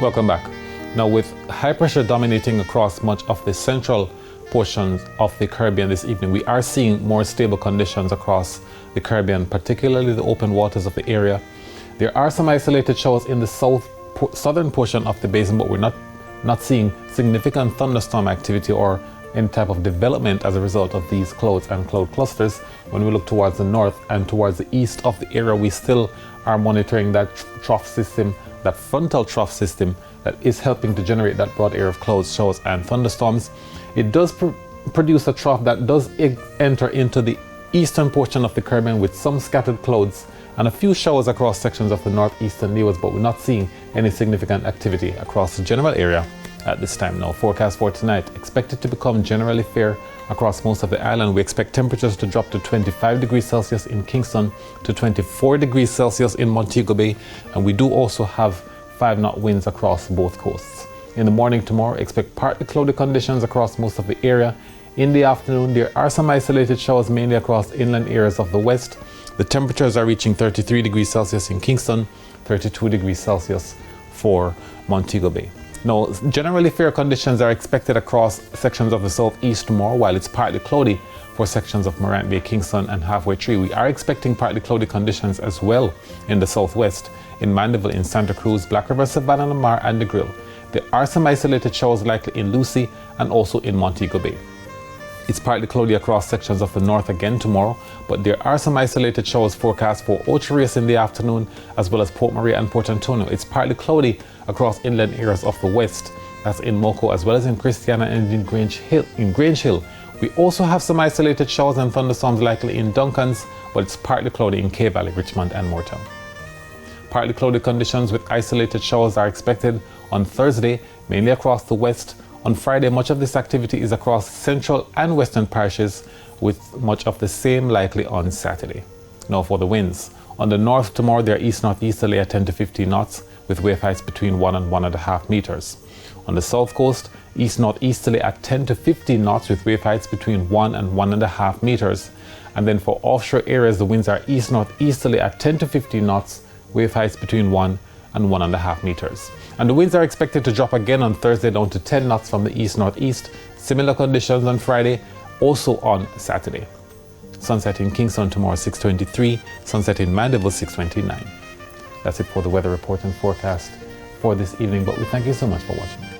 Welcome back. Now, with high pressure dominating across much of the central portions of the Caribbean this evening, we are seeing more stable conditions across the Caribbean, particularly the open waters of the area. There are some isolated showers in the southern portion of the basin, but we're not seeing significant thunderstorm activity or any type of development as a result of these clouds and cloud clusters. When we look towards the north and towards the east of the area, we still are monitoring that trough system, that frontal trough system that is helping to generate that broad area of clouds, showers and thunderstorms. It does produce a trough that does enter into the eastern portion of the Caribbean with some scattered clouds and a few showers across sections of the northeastern leeways, but we're not seeing any significant activity across the general area at this time. Now, forecast for tonight, expected to become generally fair across most of the island. We expect temperatures to drop to 25 degrees Celsius in Kingston, to 24 degrees Celsius in Montego Bay, and we do also have 5-knot winds across both coasts. In the morning tomorrow, expect partly cloudy conditions across most of the area. In the afternoon, there are some isolated showers mainly across inland areas of the west. The temperatures are reaching 33 degrees Celsius in Kingston, 32 degrees Celsius for Montego Bay. Now, generally fair conditions are expected across sections of the southeast tomorrow, while it's partly cloudy for sections of Morant Bay, Kingston and Halfway Tree. We are expecting partly cloudy conditions as well in the southwest, in Mandeville, in Santa Cruz, Black River, Savannah, Lamar and the Grill. There are some isolated showers likely in Lucy and also in Montego Bay. It's partly cloudy across sections of the north again tomorrow, but there are some isolated showers forecast for Ocho Rios in the afternoon, as well as Port Maria and Port Antonio. It's partly cloudy across inland areas of the west, that's in Moco, as well as in Christiana and in Grange Hill. We also have some isolated showers and thunderstorms likely in Duncans, but it's partly cloudy in K Valley, Richmond and Moortown. Partly cloudy conditions with isolated showers are expected on Thursday, mainly across the west. On Friday, much of this activity is across central and western parishes, with much of the same likely on Saturday. Now for the winds. On the north tomorrow, they're east-northeasterly at 10 to 15 knots, with wave heights between 1 and 1.5 meters. On the south coast, east-northeasterly at 10 to 15 knots, with wave heights between 1 and 1.5 meters. And then for offshore areas, the winds are east-northeasterly at 10 to 15 knots, wave heights between 1 and 1.5 meters. And the winds are expected to drop again on Thursday down to 10 knots from the east-northeast. Similar conditions on Friday, also on Saturday. Sunset in Kingston tomorrow 6:23, sunset in Mandeville 6:29. That's it for the weather report and forecast for this evening, but we thank you so much for watching.